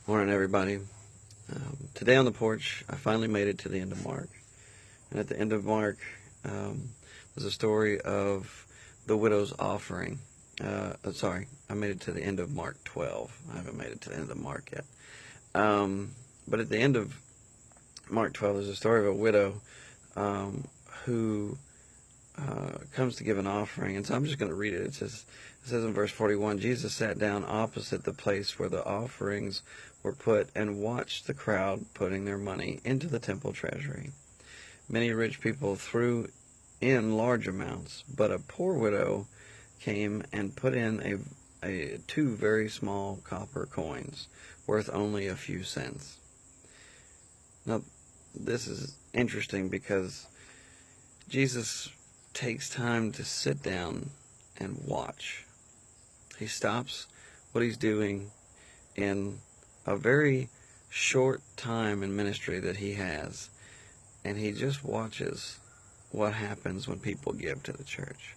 Morning, everybody. Today on the porch, I finally made it to the end of Mark. And at the end of Mark, there's a story of the widow's offering. I made it to the end of Mark 12. I haven't made it to the end of Mark yet. But at the end of Mark 12, there's a story of a widow who comes to give an offering. And so I'm just going to read it. It says in verse 41, Jesus sat down opposite the place where the offerings were put and watched the crowd putting their money into the temple treasury. Many rich people threw in large amounts, but a poor widow came and put in two very small copper coins, worth only a few cents. Now, this is interesting because Jesus takes time to sit down and watch. He stops what he's doing in a very short time in ministry that he has, and he just watches what happens when people give to the church.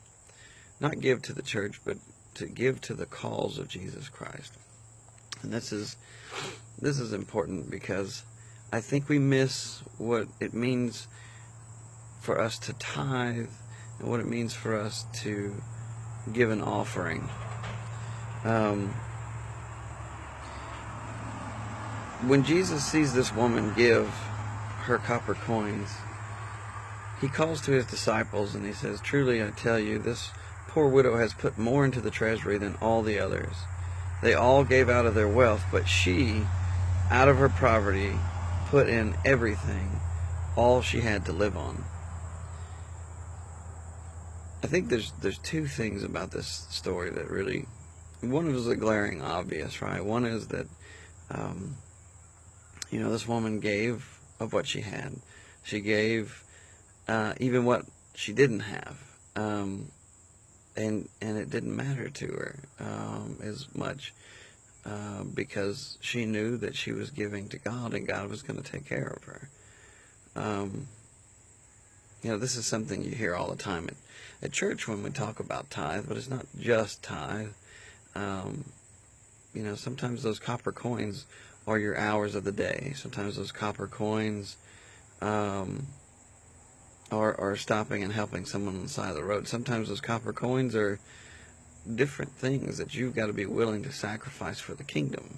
Not give to the church, but to give to the cause of Jesus Christ. And this is important because I think we miss what it means for us to tithe and what it means for us to give an offering. When Jesus sees this woman give her copper coins, he calls to his disciples and he says, "Truly I tell you, this poor widow has put more into the treasury than all the others. They all gave out of their wealth, but she, out of her poverty, put in everything, all she had to live on." I think there's two things about this story that really, one is the glaring obvious, right? One is that, this woman gave of what she had. She gave even what she didn't have, and it didn't matter to her as much because she knew that she was giving to God, and God was going to take care of her. This is something you hear all the time at church when we talk about tithe, but it's not just tithe. Sometimes those copper coins are your hours of the day. Sometimes those copper coins are stopping and helping someone on the side of the road. Sometimes those copper coins are different things that you've got to be willing to sacrifice for the kingdom.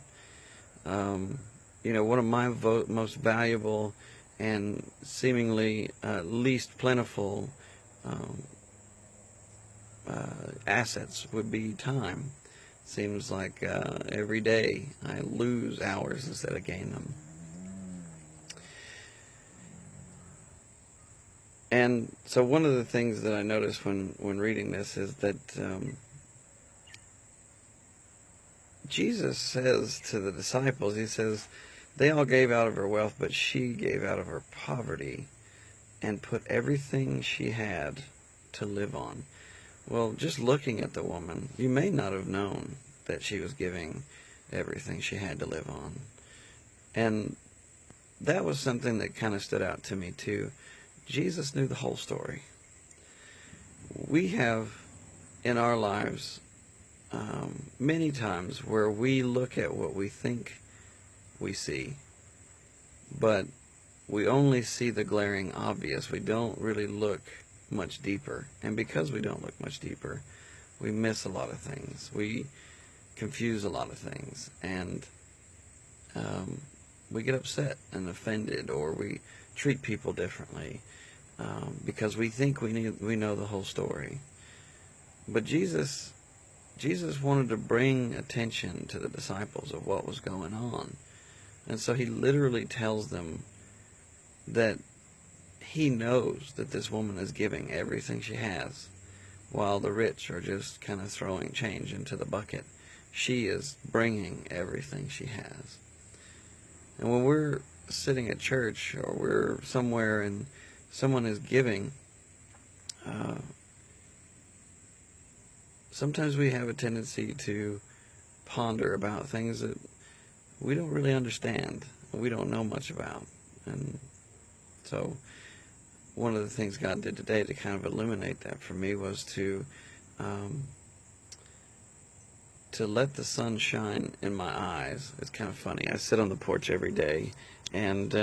One of my most valuable and seemingly least plentiful assets would be time. Seems like every day I lose hours instead of gain them. And so one of the things that I noticed when reading this is that Jesus says to the disciples, he says, they all gave out of her wealth, but she gave out of her poverty and put everything she had to live on. Well, just looking at the woman, you may not have known that she was giving everything she had to live on. And that was something that kind of stood out to me too. Jesus knew the whole story. We have in our lives many times where we look at what we think we see, but we only see the glaring obvious. We don't really look much deeper, and because we don't look much deeper, we miss a lot of things. We confuse a lot of things, and we get upset and offended, or we treat people differently because we think we know the whole story. But Jesus wanted to bring attention to the disciples of what was going on, and so he literally tells them that he knows that this woman is giving everything she has, while the rich are just kind of throwing change into the bucket. She is bringing everything she has. And when we're sitting at church or we're somewhere and someone is giving, sometimes we have a tendency to ponder about things that we don't really understand, we don't know much about. And so one of the things God did today to kind of illuminate that for me was to to let the sun shine in my eyes. It's kind of funny. I sit on the porch every day, and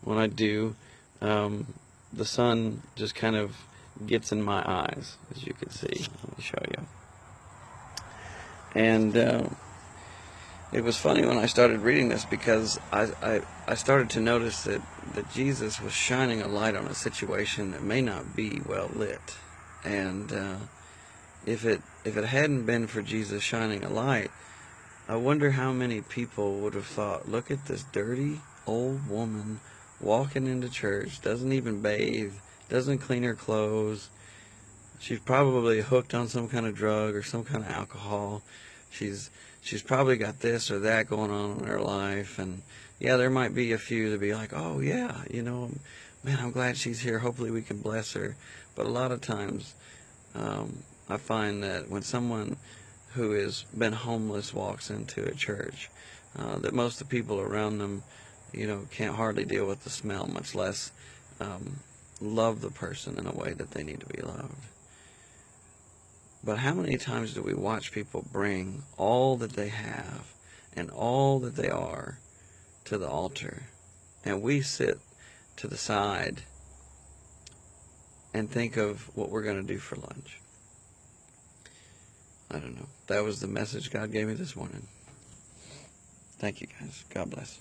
when I do, the sun just kind of gets in my eyes, as you can see. Let me show you. And it was funny when I started reading this, because I started to notice that Jesus was shining a light on a situation that may not be well lit. And if it hadn't been for Jesus shining a light, I wonder how many people would have thought, look at this dirty old woman walking into church, doesn't even bathe, doesn't clean her clothes. She's probably hooked on some kind of drug or some kind of alcohol. She's probably got this or that going on in her life. And yeah, there might be a few to be like, oh yeah, you know, man, I'm glad she's here. Hopefully we can bless her. But a lot of times, I find that when someone who has been homeless walks into a church, that most of the people around them, you know, can't hardly deal with the smell, much less love the person in a way that they need to be loved. But how many times do we watch people bring all that they have and all that they are to the altar, and we sit to the side and think of what we're going to do for lunch? I don't know. That was the message God gave me this morning. Thank you, guys. God bless.